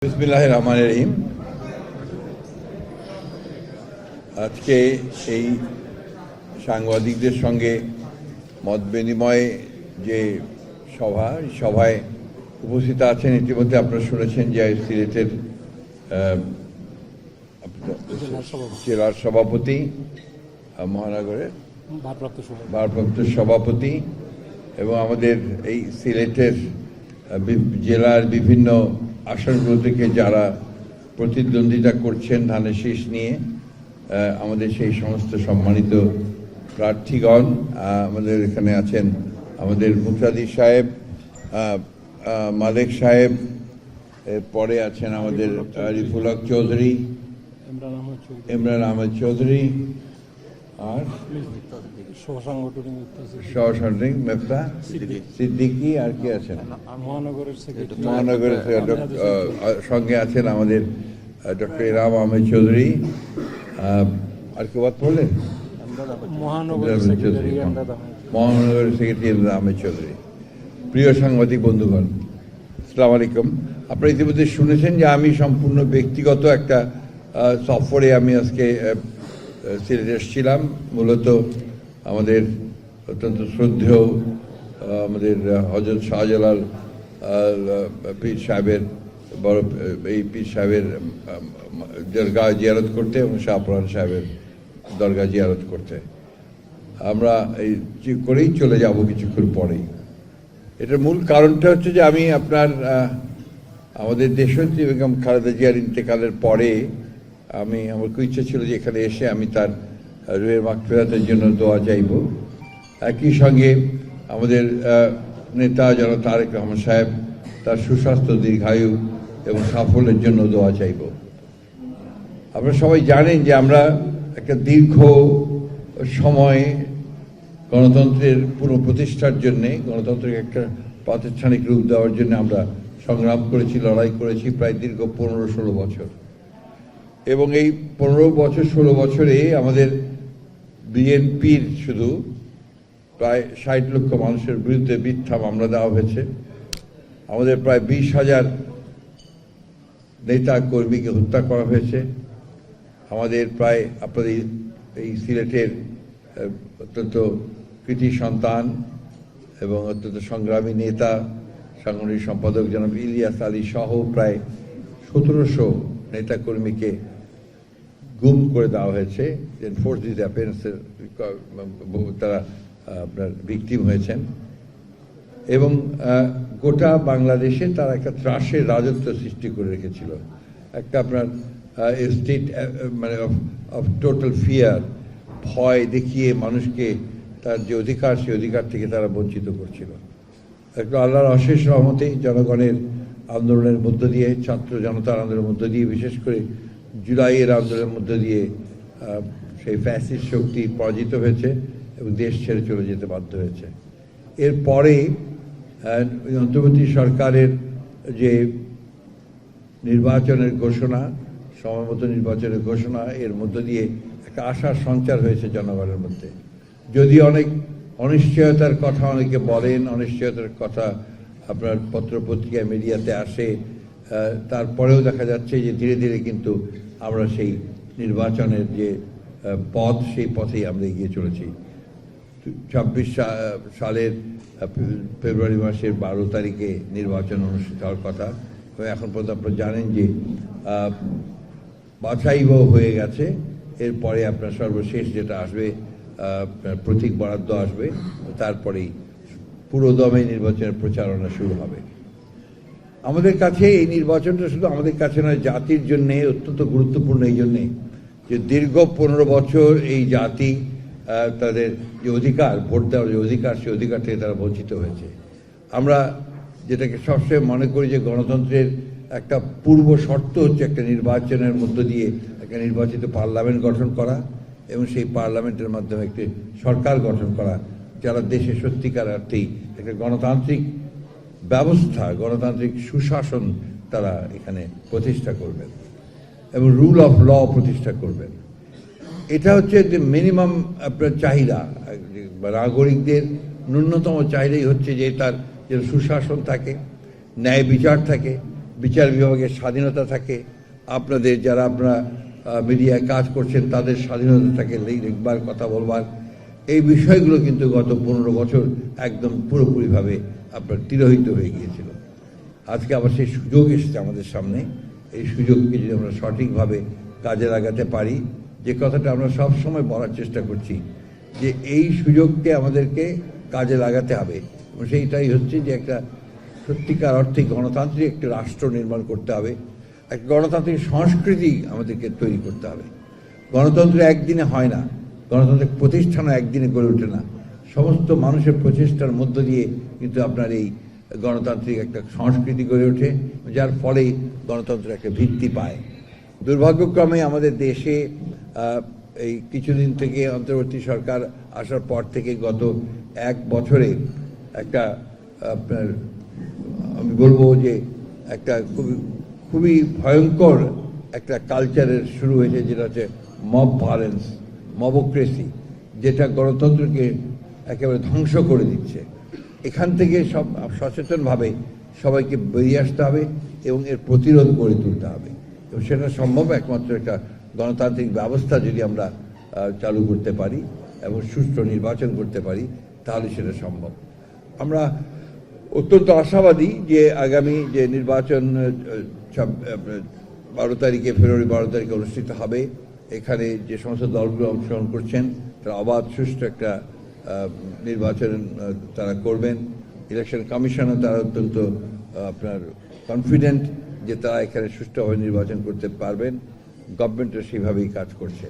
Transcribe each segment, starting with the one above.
বিসমিল্লাহির রহমানির রহিম। আজকে এই সাংবাদিকদের সঙ্গে মত বিনিময় যে সভায় উপস্থিত আছেন, ইতিমধ্যে আপনারা শুনেছেন যে সিলেটের জেলার সভাপতি, মহানগরের ভারপ্রাপ্ত সভাপতি এবং আমাদের এই সিলেটের জেলার বিভিন্ন আসনগুলো থেকে যারা প্রতিদ্বন্দ্বিতা করছেন ধানের শীষ নিয়ে, আমাদের সেই সমস্ত সম্মানিত প্রার্থীগণ, আমাদের এখানে আছেন আমাদের মুক্তাদি সাহেব, মালেক সাহেব, পরে আছেন আমাদের রিফুল হক চৌধুরী, ইমরান আহমেদ চৌধুরী, আর সহসাংগঠনিক মেফতা সিদ্দিকী, আর কি আছেন মহানগরের সঙ্গে আছেন আমাদের ডক্টর ইনাম আহমেদ চৌধুরী, আর কি বাদ পড়লেন মহানগরের সেক্রেটারি ইমরান আহমেদ চৌধুরী। প্রিয় সাংবাদিক বন্ধুগণ, আসসালামু আলাইকুম। আপনারা ইতিমধ্যে শুনেছেন যে আমি সম্পূর্ণ ব্যক্তিগত একটা সফরে আমি আজকে সিলেটে এসেছিলাম। মূলত আমাদের অত্যন্ত শ্রদ্ধেয় আমাদের হযরত শাহজালাল পীর সাহেবের এই পীর সাহেবের দরগা জিয়ারত করতে এবং শাহপুরান সাহেবের দরগা জিয়ারত করতে আমরা এই করেই চলে যাব কিছুক্ষণ পরেই। এটার মূল কারণটা হচ্ছে যে আমি আমাদের দেশনেত্রী বেগম খালেদা জিয়ার ইন্তেকালের পরে আমার খুব ইচ্ছা ছিল যে এখানে এসে আমি তার রুহের মাগফিরাতের জন্য দোয়া চাইব। একই সঙ্গে আমাদের নেতা জনাব তারেক রহমান সাহেব তার সুস্বাস্থ্য, দীর্ঘায়ু এবং সাফল্যের জন্য দোয়া চাইব। আপনারা সবাই জানেন যে আমরা একটা দীর্ঘ সময় গণতন্ত্রের পুনঃপ্রতিষ্ঠার জন্যে, গণতন্ত্রের একটা প্রাতিষ্ঠানিক রূপ দেওয়ার জন্য আমরা সংগ্রাম করেছি, লড়াই করেছি প্রায় দীর্ঘ 15-16 বছর। এবং এই 15-16 বছরে আমাদের বিএনপির শুধু প্রায় 60 লক্ষ মানুষের বিরুদ্ধে মিথ্যা মামলা দেওয়া হয়েছে। আমাদের প্রায় 20,000 নেতা কর্মীকে হত্যা করা হয়েছে। আমাদের প্রায় আপনাদের এই সিলেটের অত্যন্ত কৃতি সন্তান এবং অত্যন্ত সংগ্রামী নেতা, সাংগঠনিক সম্পাদক জনাব ইলিয়াস আলী সহ প্রায় 1700 নেতা কর্মীকে গুম করে দেওয়া হয়েছে। এনফোর্স ডিসঅ্যাপিয়ারেন্সের তারা আপনার ভিকটিম হয়েছেন এবং গোটা বাংলাদেশে তারা একটা ত্রাসের রাজত্ব সৃষ্টি করে রেখেছিল। একটা আপনার স্টেট মানে অফ টোটাল ফিয়ার, ভয় দেখিয়ে মানুষকে তার যে অধিকার, সেই অধিকার থেকে তারা বঞ্চিত করছিল। একটু আল্লাহর অশেষ রহমতে জনগণের আন্দোলনের মধ্য দিয়ে, ছাত্র জনতার আন্দোলনের মধ্য দিয়ে, বিশেষ করে জুলাইয়ের আন্দোলনের মধ্য দিয়ে সেই ফ্যাসিস্ট শক্তি পরাজিত হয়েছে এবং দেশ ছেড়ে চলে যেতে বাধ্য হয়েছে। এরপরে অন্তর্বর্তী সরকারের যে নির্বাচনের ঘোষণা, সময়মতো নির্বাচনের ঘোষণা, এর মধ্য দিয়ে একটা আশার সঞ্চার হয়েছে জনগণের মধ্যে। যদি অনেক অনিশ্চয়তার কথা অনেকে বলেন, অনিশ্চয়তার কথা আপনার পত্রপত্রিকা মিডিয়াতে আসে, তারপরেও দেখা যাচ্ছে যে ধীরে ধীরে কিন্তু আমরা সেই নির্বাচনের যে পথ, সেই পথেই আমরা এগিয়ে চলেছি। 26 সালের ফেব্রুয়ারি মাসের 12 তারিখে নির্বাচন অনুষ্ঠিত হওয়ার কথা। এখন পর্যন্ত আপনারা জানেন যে বাছাইও হয়ে গেছে। এরপরে আপনার সর্বশেষ যেটা আসবে, প্রতীক বরাদ্দ আসবে, তারপরেই পুরোদমে নির্বাচনের প্রচারণা শুরু হবে। আমাদের কাছে এই নির্বাচনটা শুধু আমাদের কাছে নয়, জাতির জন্যে অত্যন্ত গুরুত্বপূর্ণ। এই জন্যে যে দীর্ঘ 15 বছর এই জাতি তাদের যে অধিকার, ভোট দেওয়ার যে অধিকার, সেই অধিকার থেকে তারা বঞ্চিত হয়েছে। আমরা যেটাকে সবসময় মনে করি যে গণতন্ত্রের একটা পূর্ব শর্ত হচ্ছে একটা নির্বাচনের মধ্য দিয়ে একটা নির্বাচিত পার্লামেন্ট গঠন করা এবং সেই পার্লামেন্টের মাধ্যমে একটি সরকার গঠন করা, যারা দেশে সত্যিকার অর্থেই একটা গণতান্ত্রিক ব্যবস্থা, গণতান্ত্রিক সুশাসন তারা এখানে প্রতিষ্ঠা করবেন এবং রুল অফ ল প্রতিষ্ঠা করবেন। এটা হচ্ছে যে মিনিমাম আপনার চাহিদা, নাগরিকদের ন্যূনতম চাহিদাই হচ্ছে যে তার যে সুশাসন থাকে, ন্যায় বিচার থাকে, বিচার বিভাগের স্বাধীনতা থাকে, আপনাদের যারা আপনারা মিডিয়ায় কাজ করছেন তাদের স্বাধীনতা থাকে লিখবার, কথা বলবার। এই বিষয়গুলো কিন্তু গত 15 বছর একদম পুরোপুরিভাবে আপনার তিরোহিত হয়ে গিয়েছিল। আজকে আবার সেই সুযোগ এসেছে আমাদের সামনে। এই সুযোগকে যদি আমরা সঠিকভাবে কাজে লাগাতে পারি, যে কথাটা আমরা সব সময় বলার চেষ্টা করছি, যে এই সুযোগকে আমাদেরকে কাজে লাগাতে হবে, এবং সেইটাই হচ্ছে যে একটা সত্যিকার অর্থে গণতান্ত্রিক একটা রাষ্ট্র নির্মাণ করতে হবে, একটা গণতান্ত্রিক সংস্কৃতি আমাদেরকে তৈরি করতে হবে। গণতন্ত্র একদিনে হয় না, গণতান্ত্রিক প্রতিষ্ঠানও একদিনে গড়ে ওঠে না। সমস্ত মানুষের প্রচেষ্টার মধ্য দিয়ে কিন্তু আপনার এই গণতান্ত্রিক একটা সংস্কৃতি গড়ে ওঠে, যার ফলে গণতন্ত্র একটা ভিত্তি পায়। দুর্ভাগ্যক্রমে আমাদের দেশে এই কিছুদিন থেকে অন্তর্বর্তী সরকার আসার পর থেকে গত 1 বছরে একটা আপনার আমি বলবো যে একটা খুবই ভয়ঙ্কর একটা কালচারের শুরু হয়েছে, যেটা হচ্ছে মব ভায়োলেন্স, মবক্রেসি, যেটা গণতন্ত্রকে একেবারে ধ্বংস করে দিচ্ছে। এখান থেকে সব সচেতনভাবে সবাইকে বেরিয়ে আসতে হবে এবং এর প্রতিরোধ গড়ে তুলতে হবে, এবং সেটা সম্ভব একমাত্র একটা গণতান্ত্রিক ব্যবস্থা যদি আমরা চালু করতে পারি এবং সুষ্ঠু নির্বাচন করতে পারি, তাহলে সেটা সম্ভব। আমরা অত্যন্ত আশাবাদী যে আগামী যে নির্বাচন 12 তারিখে, ফেব্রুয়ারি 12 তারিখে অনুষ্ঠিত হবে, এখানে যে সমস্ত দলগুলো অংশগ্রহণ করছেন তারা অবাধ সুষ্ঠু একটা নির্বাচন তারা করবেন। ইলেকশন কমিশনও তারা অত্যন্ত আপনার কনফিডেন্ট যে তারা এখানে সুষ্ঠুভাবে নির্বাচন করতে পারবেন। গভর্নমেন্টও সেইভাবেই কাজ করছে।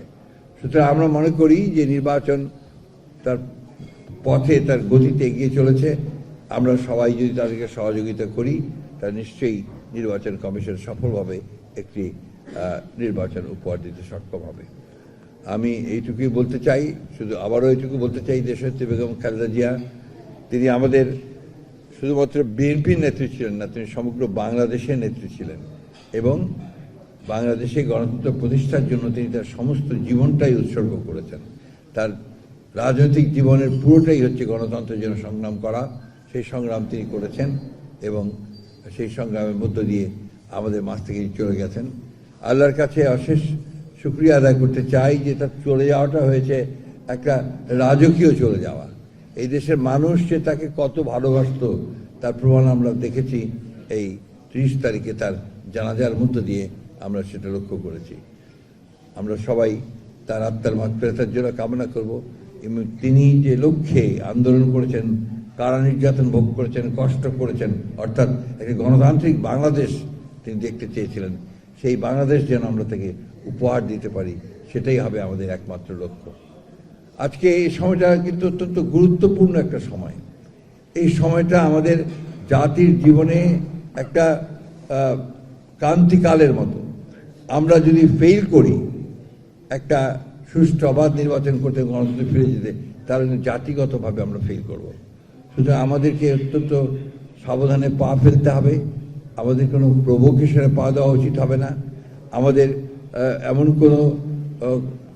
সুতরাং আমরা মনে করি যে নির্বাচন তার পথে, তার গতিতে এগিয়ে চলেছে। আমরা সবাই যদি তাদেরকে সহযোগিতা করি, তা নিশ্চয়ই নির্বাচন কমিশন সফলভাবে একটি নির্বাচন উপহার দিতে সক্ষম হবে। আমি এইটুকুই বলতে চাই, শুধু আবারও এইটুকু বলতে চাই, দেশনেত্রী বেগম খালেদা জিয়া তিনি আমাদের শুধুমাত্র বিএনপির নেত্রী ছিলেন না, তিনি সমগ্র বাংলাদেশের নেত্রী ছিলেন, এবং বাংলাদেশে গণতন্ত্র প্রতিষ্ঠার জন্য তিনি তার সমস্ত জীবনটাই উৎসর্গ করেছেন। তার রাজনৈতিক জীবনের পুরোটাই হচ্ছে গণতন্ত্রের জন্য সংগ্রাম করা। সেই সংগ্রাম তিনি করেছেন এবং সেই সংগ্রামের মধ্য দিয়ে আমাদের মাঝ থেকে চলে গেছেন। আল্লাহর কাছে অশেষ শুকরিয়া আদায় করতে চাই যে তার চলে যাওয়াটা হয়েছে একটা রাজকীয় চলে যাওয়া। এই দেশের মানুষ যে তাকে কত ভালোবাসত তার প্রমাণ আমরা দেখেছি এই 30 তারিখে তার জানাজার মধ্য দিয়ে আমরা সেটা লক্ষ্য করেছি। আমরা সবাই তার আত্মার মাগফিরাতের জন্য কামনা করব, এবং তিনি যে লক্ষ্যে আন্দোলন করেছেন, কারা নির্যাতন ভোগ করেছেন, কষ্ট করেছেন, অর্থাৎ একটি গণতান্ত্রিক বাংলাদেশ তিনি দেখতে চেয়েছিলেন, সেই বাংলাদেশ যেন আমরা তাকে উপহার দিতে পারি, সেটাই হবে আমাদের একমাত্র লক্ষ্য। আজকে এই সময়টা কিন্তু অত্যন্ত গুরুত্বপূর্ণ একটা সময়। এই সময়টা আমাদের জাতির জীবনে একটা ক্রান্তিকালের মতো। আমরা যদি ফেল করি একটা সুষ্ঠু অবাধ নির্বাচন করতে, গণতন্ত্রে ফিরে যেতে, তাহলে জাতিগতভাবে আমরা ফেল করব। সুতরাং আমাদেরকে অত্যন্ত সাবধানে পা ফেলতে হবে। আমাদের কোনো প্রভোকেশনে পা দেওয়া উচিত হবে না। আমাদের এমন কোনো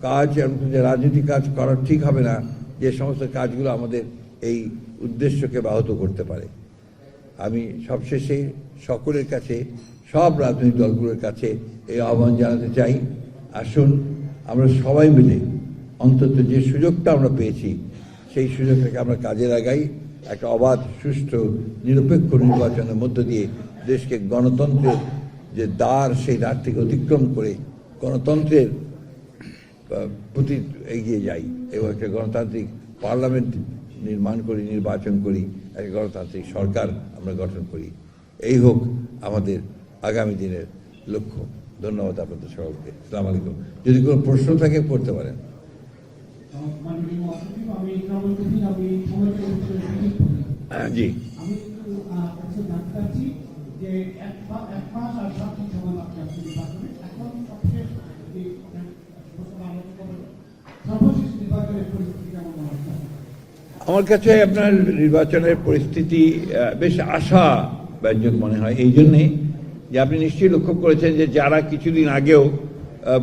কাজ, রাজনীতিক কাজ করা ঠিক হবে না যে সমস্ত কাজগুলো আমাদের এই উদ্দেশ্যকে ব্যাহত করতে পারে। আমি সবশেষে সকলের কাছে, সব রাজনৈতিক দলগুলোর কাছে এই আহ্বান জানাতে চাই, আসুন আমরা সবাই মিলে অন্তত যে সুযোগটা আমরা পেয়েছি সেই সুযোগটাকে আমরা কাজে লাগাই। একটা অবাধ, সুষ্ঠু, নিরপেক্ষ নির্বাচনের মধ্য দিয়ে দেশকে গণতন্ত্রের যে দ্বার, সেই দ্বার থেকে অতিক্রম করে গণতন্ত্রের প্রতি এগিয়ে যাই, এবং একটা গণতান্ত্রিক পার্লামেন্ট নির্মাণ করি, নির্বাচন করি, একটা গণতান্ত্রিক সরকার আমরা গঠন করি। এই হোক আমাদের আগামী দিনের লক্ষ্য। ধন্যবাদ আপনাদের সকলকে। আসসালামু আলাইকুম। যদি কোনো প্রশ্ন থাকে পড়তে পারেন। জি, আমার কাছে আপনার নির্বাচনের পরিস্থিতি বেশ আশাব্যঞ্জক মনে হয়। এই জন্যে যে আপনি নিশ্চয়ই লক্ষ্য করেছেন যে যারা কিছুদিন আগেও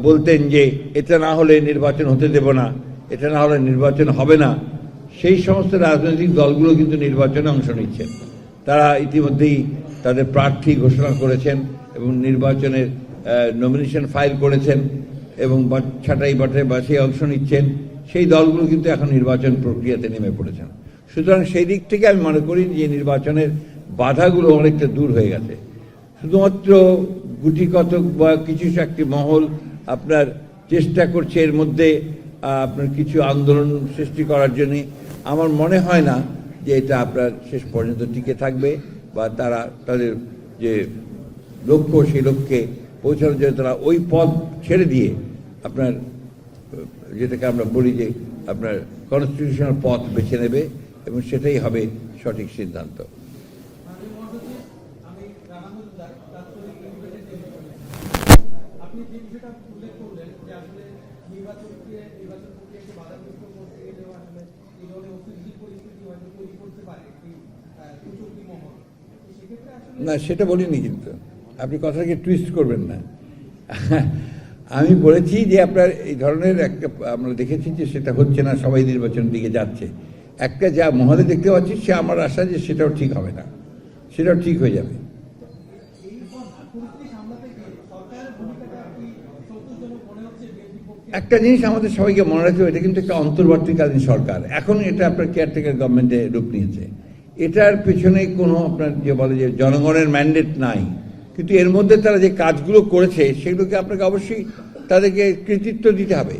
বলতেন যে এটা না হলে নির্বাচন হতে দেব না, এটা না হলে নির্বাচন হবে না, সেই সমস্ত রাজনৈতিক দলগুলো কিন্তু নির্বাচনে অংশ নিচ্ছেন। তারা ইতিমধ্যেই তাদের প্রার্থী ঘোষণা করেছেন এবং নির্বাচনের নমিনেশন ফাইল করেছেন এবং ছাঁটাই বাছাই অংশ নিচ্ছেন, সেই দলগুলো কিন্তু এখন নির্বাচন প্রক্রিয়াতে নেমে পড়েছেন। সুতরাং সেই দিক থেকে আমি মনে করি যে নির্বাচনের বাধাগুলো অনেকটা দূর হয়ে গেছে। শুধুমাত্র গুটি কতক বা কিছু একটি মহল আপনার চেষ্টা করছে এর মধ্যে আপনার কিছু আন্দোলন সৃষ্টি করার জন্য। আমার মনে হয় না যে এটা আপনার শেষ পর্যন্ত টিকে থাকবে বা তারা তাদের যে লক্ষ্য সেই লক্ষ্যে পৌঁছানোর জন্য তারা ওই পথ ছেড়ে দিয়ে আপনার যেটাকে আমরা বলি যে আপনার কনস্টিটিউশনাল পথ বেছে নেবে এবং সেটাই হবে সঠিক সিদ্ধান্ত। না, সেটা বলিনি, কিন্তু আপনি কথাটাকে টুইস্ট করবেন না। আমি বলেছি যে আপনার এই ধরনের একটা আমরা দেখেছি যে সেটা হচ্ছে না, সবাই নির্বাচনের দিকে যাচ্ছে। একটা যা মহলে দেখতে পাচ্ছি সে আমার আশা যে সেটাও ঠিক হবে না, সেটাও ঠিক হয়ে যাবে। একটা জিনিস আমাদের সবাইকে মনে রাখতে হবে, এটা কিন্তু একটা অন্তর্বর্তীকালীন সরকার। এখন এটা আপনার কেয়ারটেকার গভর্নমেন্টে রূপ নিয়েছে। এটার পেছনে কোনো আপনার যে বলে যে জনগণের ম্যান্ডেট নাই, কিন্তু এর মধ্যে তারা যে কাজগুলো করেছে সেগুলোকে আপনাকে অবশ্যই তাদেরকে কৃতিত্ব দিতে হবে।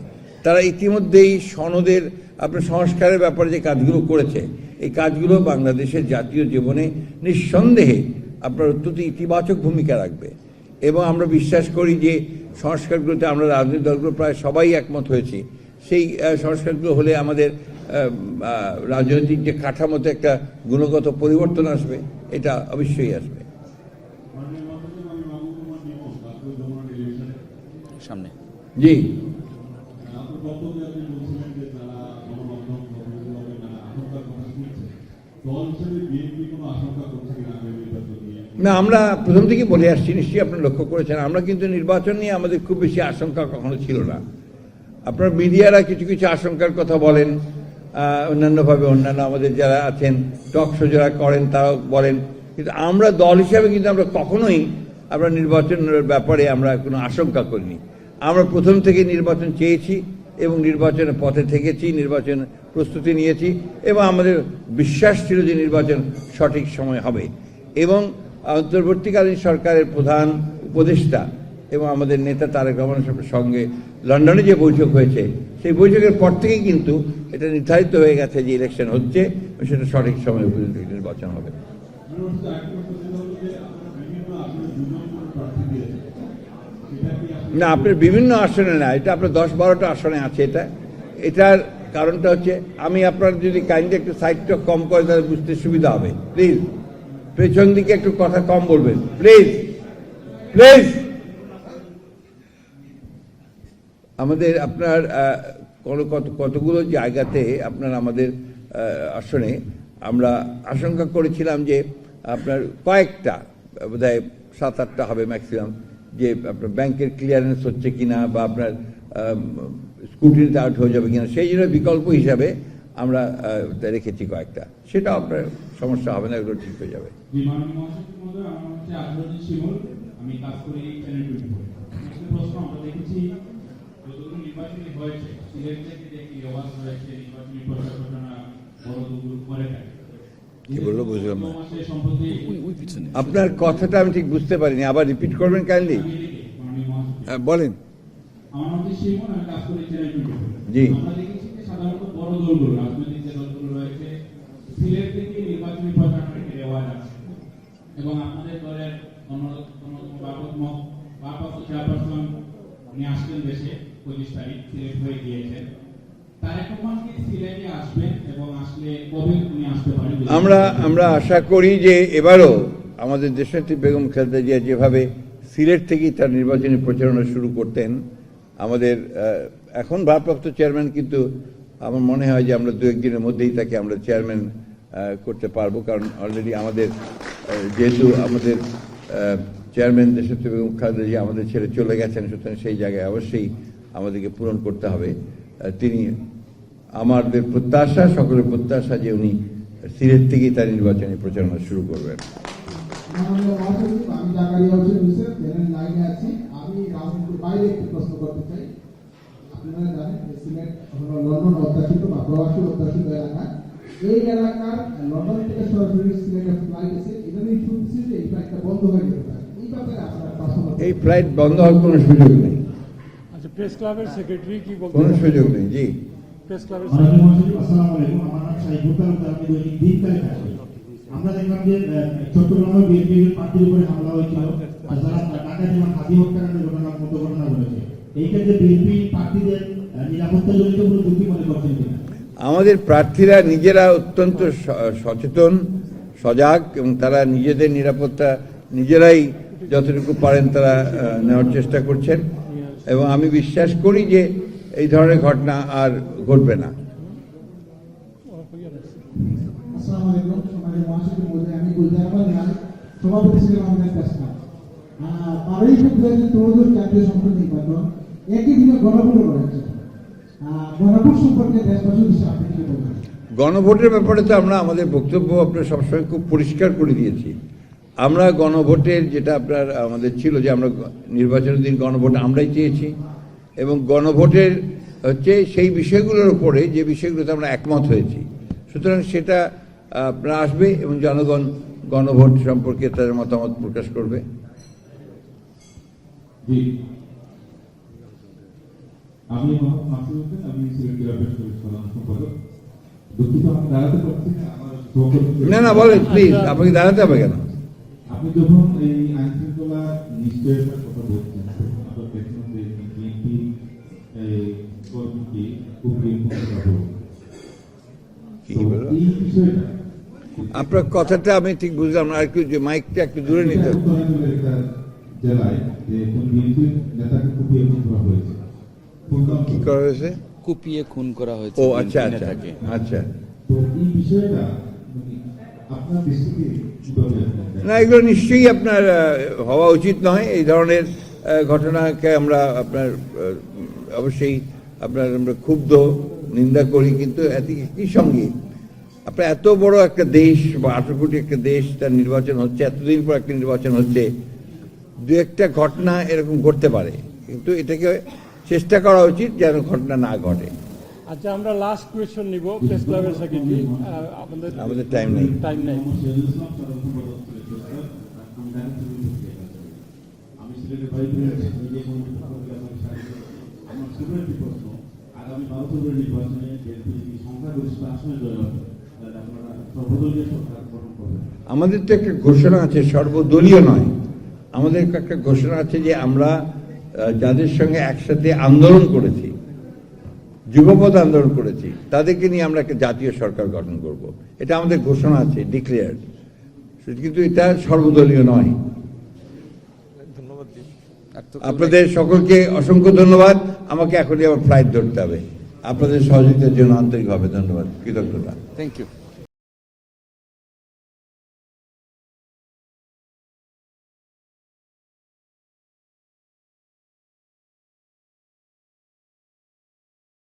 তারা ইতিমধ্যেই সনদের আপনার সংস্কারের ব্যাপারে যে কাজগুলো করেছে, এই কাজগুলো বাংলাদেশের জাতীয় জীবনে নিঃসন্দেহে আপনার অত্যন্ত ইতিবাচক ভূমিকা রাখবে। এবং আমরা বিশ্বাস করি যে সংস্কারগুলোতে আমরা রাজনৈতিক দলগুলো প্রায় সবাই একমত হয়েছি। সেই সংস্কারগুলো হলে আমাদের রাজনৈতিক যে কাঠামোতে একটা গুণগত পরিবর্তন আসবে, এটা অবশ্যই আসবে। সামনে জি, না, আমরা প্রথম থেকে বলে আসছি, নিশ্চয়ই আপনারা লক্ষ্য করেছেন, আমরা কিন্তু নির্বাচন নিয়ে আমাদের খুব বেশি আশঙ্কা কখনো ছিল না। আপনার মিডিয়ারা কিছু কিছু আশঙ্কার কথা বলেন, অন্যান্যভাবে অন্যান্য আমাদের যারা আছেন টক শো যারা করেন তারাও বলেন, কিন্তু আমরা দল হিসাবে কিন্তু আমরা কখনোই আমরা নির্বাচনের ব্যাপারে আমরা কোনো আশঙ্কা করিনি। আমরা প্রথম থেকে নির্বাচন চেয়েছি এবং নির্বাচনের পথে থেকেছি, নির্বাচন প্রস্তুতি নিয়েছি এবং আমাদের বিশ্বাস ছিল যে নির্বাচন সঠিক সময় হবে। এবং অন্তর্বর্তীকালীন সরকারের প্রধান উপদেষ্টা এবং আমাদের নেতা তারেক রহমানের সঙ্গে লন্ডনে যে বৈঠক হয়েছে, সেই বৈঠকের পর থেকেই কিন্তু এটা নির্ধারিত হয়ে গেছে যে ইলেকশন হচ্ছে, সেটা সঠিক সময় উপযুক্ত নির্বাচন হবে। না, আপনার বিভিন্ন আসনে না, এটা আপনার 10-12টা আসনে আছে। এটার কারণটা হচ্ছে, আমি আপনার যদি কাইন্ডলি একটু সাইডটা কম করে তাহলে বুঝতে সুবিধা হবে। প্লিজ পেছন দিকে একটু কথা কম বলবেন, প্লিজ প্লিজ। আমাদের আপনার কতগুলো জায়গাতে আপনার আমাদের আসনে আমরা আশঙ্কা করেছিলাম যে আপনার কয়েকটা, বোধহয় 7-8টা হবে ম্যাক্সিমাম, যে আপনার ব্যাংকের ক্লিয়ারেন্স হচ্ছে কিনা বা আপনার স্কুটিনিতে আউট হয়ে যাবে কিনা, সেই জন্য বিকল্প হিসাবে আমরা রেখেছি কয়েকটা। সেটা আপনার সমস্যা হবে না, এগুলো ঠিক হয়ে যাবে। আমি কাজ করি প্রশ্ন আমরা দেখেছি যতগুলো নির্বাচনী হয়েছে সিলেট থেকে দেখি অবাধ হয়েছে, নির্বাচনী প্রশাসনা বড় দূর করে থাকে। কি বললো বুঝলাম না, আপনার কথাটা আমি ঠিক বুঝতে পারিনি, আবার রিপিট করবেন কাইন্ডলি। বলেন। আমার নাম শিমন, আমি কাজ করি চ্যানেল। জি, আমরা দেখেছি যে সাধারণত বড় দলগুলো, রাজনৈতিক যে দলগুলো রয়েছে, সিলেট থেকে নির্বাচনী প্রশাসনকে দেওয়া যাচ্ছে এবং আপনাদের দলের অন্যতম ভারপ্রাপ্ত চেয়ারপারসন উনি আসবেন দেশে 25 তারিখ, সিলেট হয়ে গিয়েছেন। আমরা আশা করি যে এবারও আমাদের দেশনেত্রী বেগম খালেদা জিয়া যেভাবে সিলেট থেকেই তার নির্বাচনী প্রচারণা শুরু করতেন, আমাদের এখন ভারপ্রাপ্ত চেয়ারম্যান, কিন্তু আমার মনে হয় যে আমরা 2-1 দিনের মধ্যেই তাকে আমরা চেয়ারম্যান করতে পারবো, কারণ অলরেডি আমাদের যেহেতু আমাদের চেয়ারম্যান দেশনেত্রী বেগম খালেদা জিয়া আমাদের ছেড়ে চলে গেছেন, সুতরাং সেই জায়গায় অবশ্যই আমাদেরকে পূরণ করতে হবে। তিনি আমাদের প্রত্যাশা, সকলের প্রত্যাশা যে উনি সিলেট থেকেই তার নির্বাচনী প্রচারণা শুরু করবেন। মাননীয় মহাসচিব, আমি জাকারিয়া হোসেন ইউসুফ চ্যানেল লাইনে আছি। আমি রাজনীতির বাইরে একটি প্রশ্ন করতে চাই। আপনারা জানেন সিলেট হলো লন্ডন অধ্যাসিত বা প্রবাসী অধ্যাসিত এলাকা। এই এলাকার লন্ডন থেকে সরাসরি সিলেটে ফ্লাইট আছে, এখানে শুনছি যে এই ফ্লাইটটা বন্ধ হয়ে যেতে পারে। এই ব্যাপারে আপনার প্রশ্ন। এই ফ্লাইট বন্ধ হওয়ার কোনো সুযোগ নেই, আচ্ছা, প্রেস ক্লাবের সেক্রেটারি কি বলছেন? কোনো সুযোগ নেই। জি, প্রেস ক্লাবের মাননীয় মহাসচিব, আসসালামু আলাইকুম। আমার নাম শাহিদুল তালুকদার, আমি দৈনিক দিনকালে থাকি। আমরা দেখলাম যে চট্টগ্রামে বিএনপির প্রার্থীর উপরে হামলা হয়েছিল, আর যারা ঢাকা যেমন হাতি হত্যাকাণ্ডের ঘটনার মতো ঘটনা ঘটেছে। এই ক্ষেত্রে বিএনপি প্রার্থীদের নিরাপত্তা জনিত কোনো ঝুঁকি মনে করছেন কিনা? আমাদের প্রার্থীরা নিজেরা অত্যন্ত সচেতন, সজাগ, এবং তারা নিজেদের নিরাপত্তা নিজেরাই যতটুকু পারেন তারা নেওয়ার চেষ্টা করছেন, এবং আমি বিশ্বাস করি যে এই ধরনের ঘটনা আর ঘটবে না। আসসালামু আলাইকুম। সমাজের মহাসচিব মহোদয়, আমি গুলজার আহমদ মালিক, সভাপতি ছিলাম আমাদের কাছে। 12ই ফেব্রুয়ারি ত্রয়োদশ জাতীয় সংসদ নির্বাচন, একই দিনে গণভোট রয়েছে। গণভোট সম্পর্কে দেশবাসীর বিষয়ে আপনি কি বলবেন? গণভোটের ব্যাপারে তো আমরা আমাদের বক্তব্য আপনার সবসময় খুব পরিষ্কার করে দিয়েছি। আমরা গণভোটের যেটা আপনার আমাদের ছিল যে আমরা নির্বাচনের দিন গণভোট আমরাই চেয়েছি, এবং গণভোটের হচ্ছে সেই বিষয়গুলোর উপরে যে বিষয়গুলোতে আমরা একমত হয়েছি। সুতরাং সেটা আপনার আসবে এবং জনগণ গণভোট সম্পর্কে তাদের মতামত প্রকাশ করবে। জি, আমি মোহাম্মদ মাসুদ হোসেন, আমি সিলেট জেলা প্রেস ক্লাবের সাধারণ সম্পাদক। দুঃখিত, আমি দাঁড়াতে পারছি না, আমার না না, বলেন প্লিজ, আপনাকে দাঁড়াতে হবে কেন? আপনি যখন এই আইন শৃঙ্খলা নিশ্চয়তার কথা বলছেন, আপনার দেখুন যে বিএনপি কর্মীকে খুব কি বলো? এই বিষয়টা আপনার কথাটা আমি ঠিক বুঝলাম না, আর একটু যে মাইকটা একটু দূরে নিতে হবে। একটা জেলায় যে কোন বিএনপি নেতাকে কুপিয়ে খুন করা হয়েছে। কি করা হয়েছে? কুপিয়ে খুন করা হয়েছে। ও আচ্ছা আচ্ছা আচ্ছা। তো এই বিষয়টা আপনার দৃষ্টিতে কিভাবে দেখেন? না, এগুলো নিশ্চয়ই আপনার হওয়া উচিত নয়। এই ধরনের ঘটনাকে আমরা আপনার অবশ্যই আপনার আমরা ক্ষুব্ধ, নিন্দা করি, কিন্তু একই সঙ্গে আপনার এত বড় একটা দেশ বা 18 কোটি একটা দেশ, তার নির্বাচন হচ্ছে, এতদিন পর একটা নির্বাচন হচ্ছে, দু একটা ঘটনা এরকম ঘটতে পারে, কিন্তু এটাকে চেষ্টা করা উচিত যেন ঘটনা না ঘটে। আচ্ছা, আমরা লাস্ট কোয়েশ্চন নিব প্রেস ক্লাবের সেক্রেটারি। আমাদের টাইম নেই। টাইম নেই। আমি সিলেটের বাইরে আমার ছোট একটি প্রশ্ন, আগামী 12 ফেব্রুয়ারি নির্বাচনে বিএনপি সংখ্যাগরিষ্ঠ আসনে জয়লাভ করে আপনারা সর্বদলীয় সরকার গঠন করবেন? আমাদের তো একটা ঘোষণা আছে, সর্বদলীয় নয়, আমাদের একটা ঘোষণা আছে যে আমরা যাদের সঙ্গে একসাথে আন্দোলন করেছি, যুগপৎ আন্দোলন করেছি, তাদেরকে নিয়ে আমরা একটা জাতীয় সরকার গঠন করব। এটা আমাদের ঘোষণা আছে, ডিক্লেয়ার্ড, কিন্তু এটা সর্বদলীয় নয়। আপনাদের সকলকে অসংখ্য ধন্যবাদ। আমাকে এখনই আবার ফ্লাইট ধরতে হবে। আপনাদের সহযোগিতার জন্য আন্তরিকভাবে ধন্যবাদ, কৃতজ্ঞতা। Thank you.